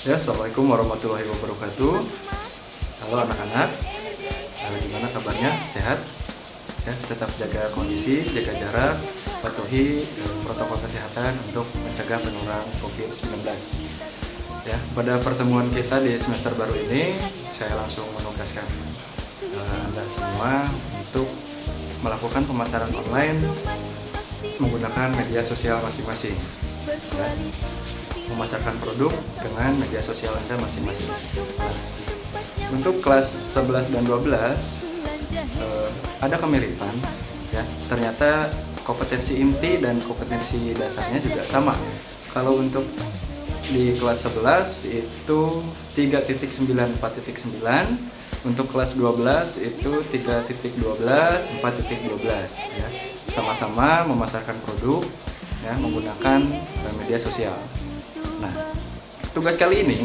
Ya, Assalamualaikum warahmatullahi wabarakatuh. Halo anak-anak, gimana kabarnya? Sehat? Ya, tetap jaga kondisi, jaga jarak, patuhi protokol kesehatan untuk mencegah penularan COVID-19. Ya, pada pertemuan kita di semester baru ini, saya langsung menugaskan Anda semua untuk melakukan pemasaran online menggunakan media sosial masing-masing. Ya, memasarkan produk dengan media sosial Anda masing-masing. Nah, untuk kelas 11 dan 12 ada kemiripan ya. Ternyata kompetensi inti dan kompetensi dasarnya juga sama. Kalau untuk di kelas 11 itu 3.9 4.9, untuk kelas 12 itu 3.12 4.12 ya. Sama-sama memasarkan produk ya menggunakan media sosial. Nah, tugas kali ini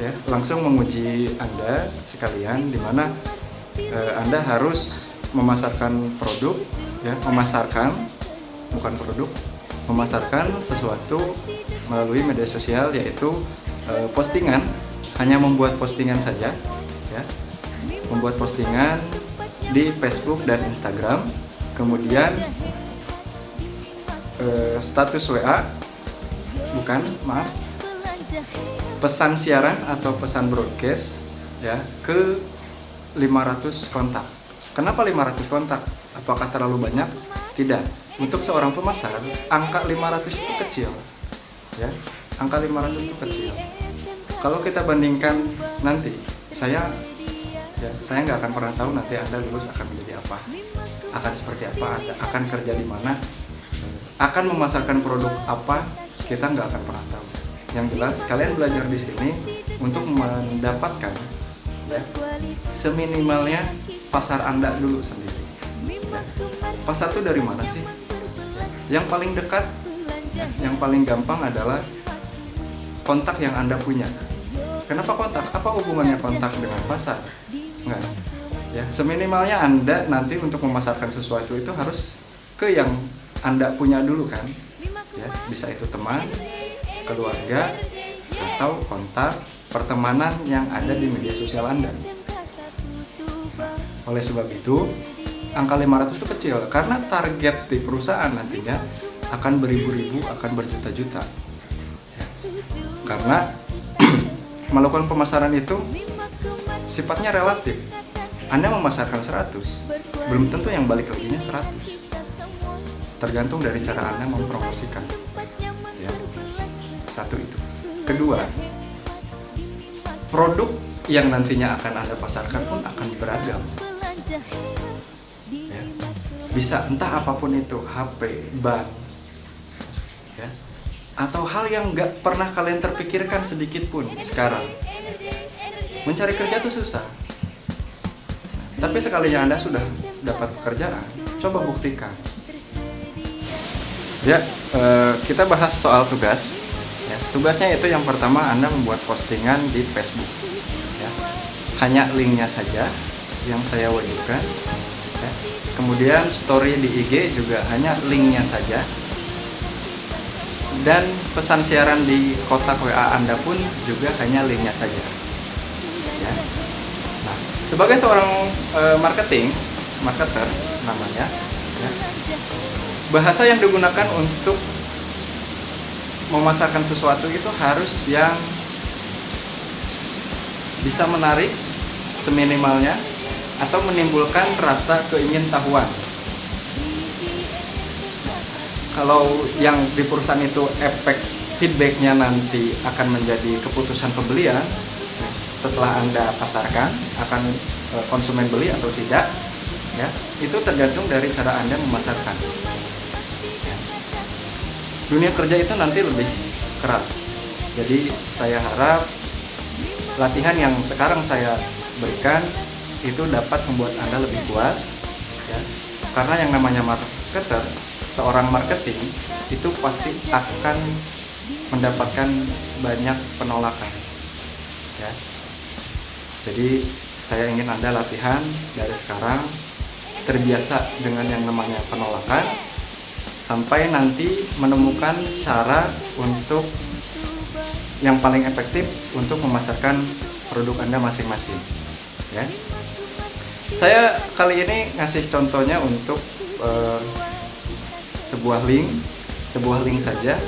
ya langsung menguji Anda sekalian, di mana Anda harus memasarkan produk ya, memasarkan sesuatu melalui media sosial, yaitu postingan, hanya membuat postingan saja ya. Membuat postingan di Facebook dan Instagram, kemudian status WA, pesan siaran atau pesan broadcast ya ke 500 kontak. Kenapa 500 kontak? Apakah terlalu banyak? Tidak. Untuk seorang pemasar, angka 500 itu kecil. Ya, angka 500 itu kecil. Kalau kita bandingkan nanti, saya nggak akan pernah tahu nanti Anda lulus akan menjadi apa, akan seperti apa, akan kerja di mana, akan memasarkan produk apa, kita nggak akan pernah tahu. Yang jelas kalian belajar di sini untuk mendapatkan ya, seminimalnya pasar Anda dulu sendiri. Ya. Pasar itu dari mana sih? Yang paling dekat, yang paling gampang adalah kontak yang Anda punya. Kenapa kontak? Apa hubungannya kontak dengan pasar? Enggak. Ya, seminimalnya Anda nanti untuk memasarkan sesuatu itu harus ke yang Anda punya dulu kan? Ya, bisa itu teman, keluarga, atau kontak pertemanan yang ada di media sosial Anda. Oleh sebab itu, angka 500 itu kecil karena target di perusahaan nantinya akan beribu-ribu, akan berjuta-juta. Ya. Karena melakukan pemasaran itu sifatnya relatif. Anda memasarkan 100, belum tentu yang balik laginya 100. Tergantung dari cara Anda mempromosikan. Ya. Satu itu. Kedua, produk yang nantinya akan Anda pasarkan pun akan beragam. Ya. Bisa entah apapun itu, HP, ban, ya, atau hal yang nggak pernah kalian terpikirkan sedikit pun sekarang. Mencari kerja tuh susah. Tapi sekalinya Anda sudah dapat pekerjaan, coba buktikan. Ya, kita bahas soal tugas. Ya, tugasnya itu yang pertama Anda membuat postingan di Facebook. Ya, hanya linknya saja yang saya wajibkan. Ya. Kemudian story di IG juga hanya linknya saja. Dan pesan siaran di kotak WA Anda pun juga hanya linknya saja. Ya. Nah, sebagai seorang marketers namanya. Ya, bahasa yang digunakan untuk memasarkan sesuatu itu harus yang bisa menarik seminimalnya atau menimbulkan rasa keingintahuan. Kalau yang di perusahaan itu efek feedbacknya nanti akan menjadi keputusan pembelian, setelah Anda pasarkan akan konsumen beli atau tidak, ya, itu tergantung dari cara Anda memasarkan. Dunia kerja itu nanti lebih keras. Jadi saya harap latihan yang sekarang saya berikan itu dapat membuat Anda lebih kuat ya. Karena yang namanya marketers, seorang marketing itu pasti akan mendapatkan banyak penolakan ya. Jadi saya ingin Anda latihan dari sekarang, terbiasa dengan yang namanya penolakan, sampai nanti menemukan cara untuk yang paling efektif untuk memasarkan produk Anda masing-masing. Ya. Saya kali ini ngasih contohnya untuk sebuah link saja,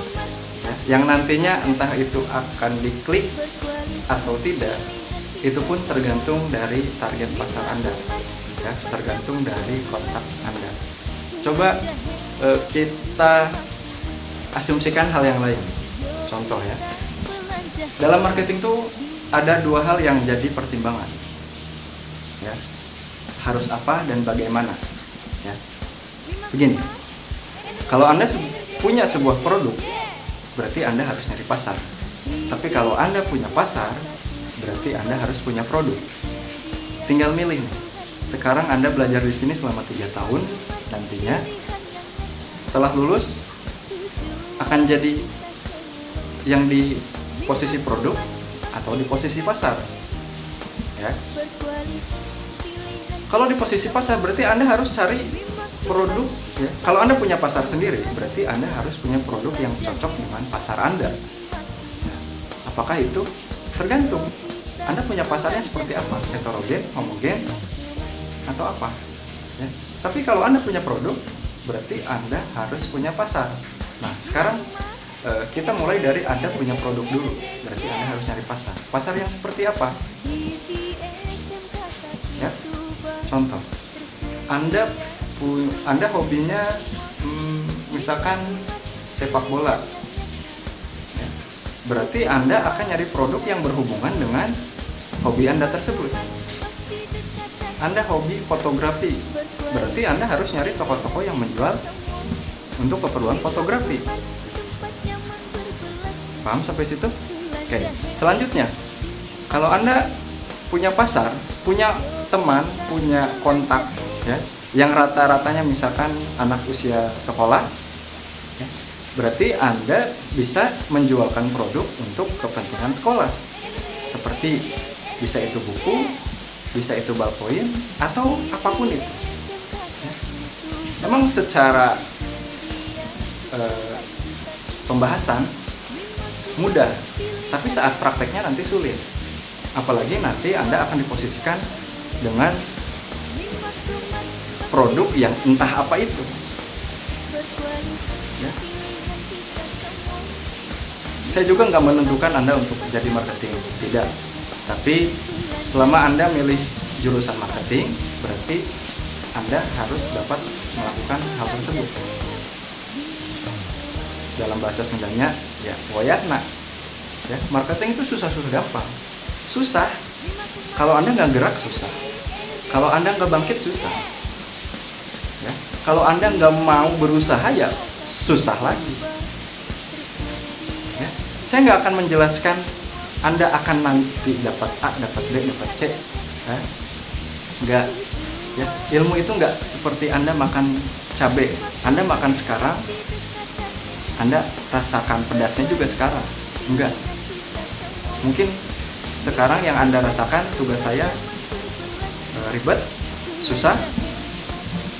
ya, yang nantinya entah itu akan diklik atau tidak, itu pun tergantung dari target pasar Anda, ya, tergantung dari kontak Anda. Coba kita asumsikan hal yang lain. Contoh ya, dalam marketing tuh ada dua hal yang jadi pertimbangan, ya, harus apa dan bagaimana. Ya. Begini, kalau Anda punya sebuah produk, berarti Anda harus nyari pasar. Tapi kalau Anda punya pasar, berarti Anda harus punya produk. Tinggal milih. Sekarang Anda belajar di sini selama 3 tahun, nantinya setelah lulus akan jadi yang di posisi produk atau di posisi pasar. Ya. Kalau di posisi pasar berarti Anda harus cari produk, ya. Kalau Anda punya pasar sendiri, berarti Anda harus punya produk yang cocok dengan pasar Anda. Nah, apakah itu? Tergantung. Anda punya pasarnya seperti apa? Heterogen, homogen, atau apa? Ya. Tapi kalau Anda punya produk, berarti Anda harus punya pasar. Nah, sekarang kita mulai dari Anda punya produk dulu. Berarti Anda harus nyari pasar. Pasar yang seperti apa? Ya. Contoh, Anda hobinya misalkan sepak bola, ya. Berarti Anda akan nyari produk yang berhubungan dengan hobi Anda tersebut. Anda hobi fotografi, berarti Anda harus nyari toko-toko yang menjual untuk keperluan fotografi. Paham sampai situ? Oke. Selanjutnya, kalau Anda punya pasar, punya teman, punya kontak, ya, yang rata-ratanya misalkan anak usia sekolah, ya, berarti Anda bisa menjualkan produk untuk kepentingan sekolah. Seperti bisa itu buku, bisa itu ballpoint, atau apapun itu. Ya. Memang secara pembahasan mudah, tapi saat prakteknya nanti sulit. Apalagi nanti Anda akan diposisikan dengan produk yang entah apa itu. Ya. Saya juga nggak menentukan Anda untuk jadi marketing, tidak. Tapi selama Anda milih jurusan marketing, berarti Anda harus dapat melakukan hal tersebut. Dalam bahasa Sundanya, ya, wayahna. Ya, marketing itu susah-susah gampang. Susah, kalau Anda nggak gerak susah. Kalau Anda nggak bangkit susah. Ya, kalau Anda nggak mau berusaha ya susah lagi. Ya, saya nggak akan menjelaskan Anda akan nanti dapat A, dapat B, dapat C. Ya, nggak. Ya, ilmu itu nggak seperti Anda makan cabai. Anda makan sekarang, Anda rasakan pedasnya juga sekarang. Enggak. Mungkin sekarang yang Anda rasakan tugas saya ribet, susah,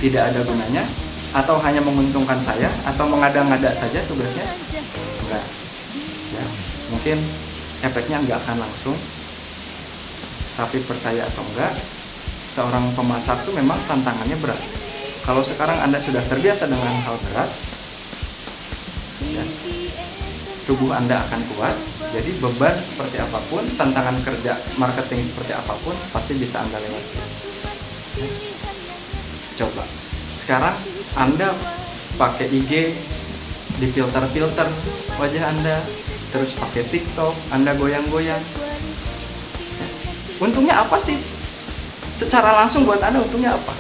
tidak ada gunanya, atau hanya menguntungkan saya, atau mengada-ngada saja tugasnya. Enggak. Ya, mungkin efeknya enggak akan langsung. Tapi percaya atau enggak, seorang pemasak itu memang tantangannya berat. Kalau sekarang Anda sudah terbiasa dengan hal berat, ya, tubuh Anda akan kuat. Jadi beban seperti apapun, tantangan kerja marketing seperti apapun, pasti bisa Anda lewati. Ya. Coba sekarang Anda pakai IG, difilter-filter wajah Anda, terus pakai TikTok, Anda goyang-goyang. Ya. Untungnya apa sih? Secara langsung buat Anda untungnya apa?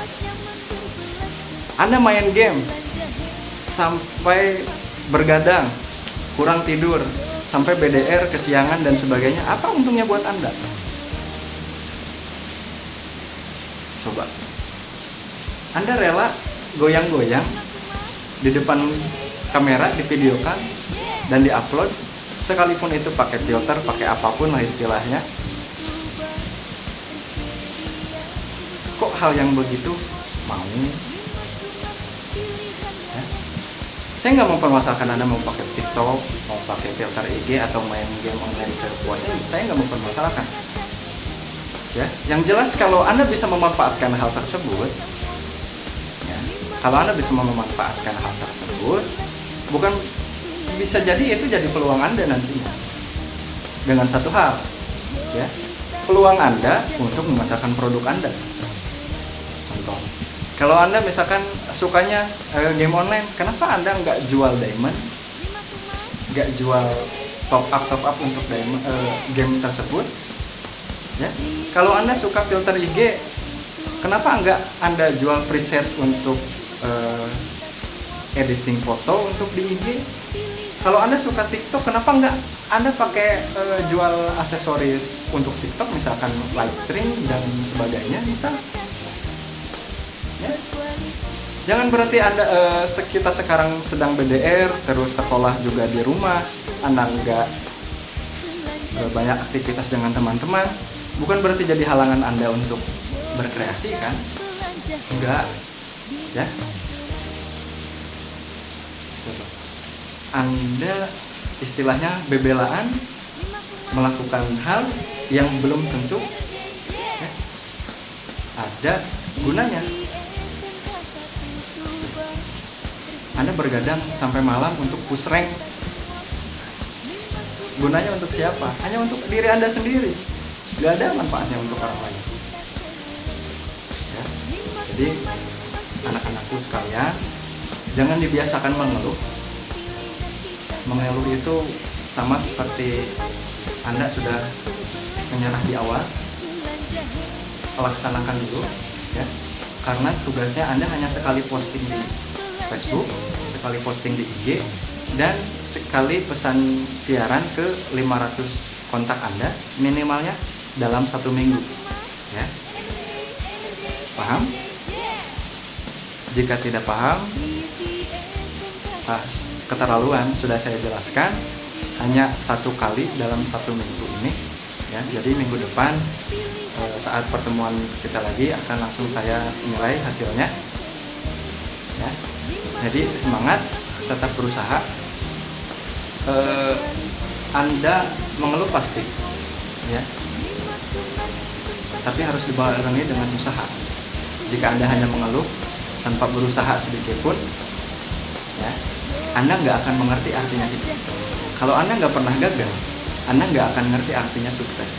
Anda main game sampai bergadang, kurang tidur, sampai BDR, kesiangan dan sebagainya. Apa untungnya buat Anda? Coba. Anda rela goyang-goyang di depan kamera, divideokan dan diupload, sekalipun itu pakai filter, pakai apapun lah istilahnya. Kok hal yang begitu mau? Ya. Saya nggak mempermasalahkan Anda mau pakai TikTok, mau pakai filter IG atau main game online sepuasnya. Saya nggak mempermasalahkan. Ya, yang jelas kalau Anda bisa memanfaatkan hal tersebut, ya, kalau Anda bisa memanfaatkan hal tersebut, bukan bisa jadi itu jadi peluang Anda nantinya. Dengan satu hal, ya, peluang Anda untuk memasarkan produk Anda. Contoh, kalau Anda misalkan sukanya game online, kenapa Anda nggak jual diamond, nggak jual top up untuk diamond, game tersebut? Ya, kalau Anda suka filter IG, kenapa nggak Anda jual preset untuk editing foto untuk di IG? Kalau Anda suka TikTok, kenapa nggak Anda pakai jual aksesoris untuk TikTok, misalkan live stream dan sebagainya, bisa? Ya. Jangan berarti Anda kita sekarang sedang BDR, terus sekolah juga di rumah, Anda nggak banyak aktivitas dengan teman-teman, bukan berarti jadi halangan Anda untuk berkreasi kan? Enggak, ya. Anda istilahnya bebelaan melakukan hal yang belum tentu ya, ada gunanya. Anda bergadang sampai malam untuk push rank, gunanya untuk siapa? Hanya untuk diri Anda sendiri, gak ada manfaatnya untuk orang lain ya. Jadi anak-anakku sekalian, jangan dibiasakan mengeluh. Mengeluh itu sama seperti Anda sudah menyerah di awal, laksanakan dulu ya, karena tugasnya Anda hanya sekali posting di Facebook, sekali posting di IG, dan sekali pesan siaran ke 500 kontak Anda minimalnya dalam 1 minggu ya. Paham? Jika tidak paham, keterlaluan, sudah saya jelaskan, hanya 1 kali dalam 1 minggu ini ya. Jadi minggu depan saat pertemuan kita lagi akan langsung saya nilai hasilnya ya. Jadi semangat, tetap berusaha. Anda mengeluh pasti ya, tapi harus dibarengi dengan usaha. Jika Anda hanya mengeluh tanpa berusaha sedikit pun ya, Anda nggak akan mengerti artinya hidup. Kalau Anda nggak pernah gagal, Anda nggak akan ngerti artinya sukses.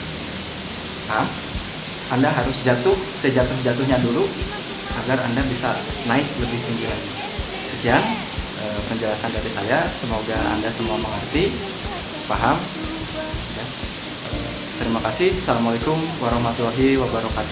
Anda harus jatuh sejatuh-jatuhnya dulu agar Anda bisa naik lebih tinggi lagi. Sekian penjelasan dari saya, semoga Anda semua mengerti, paham ya. Terima kasih. Assalamualaikum warahmatullahi wabarakatuh.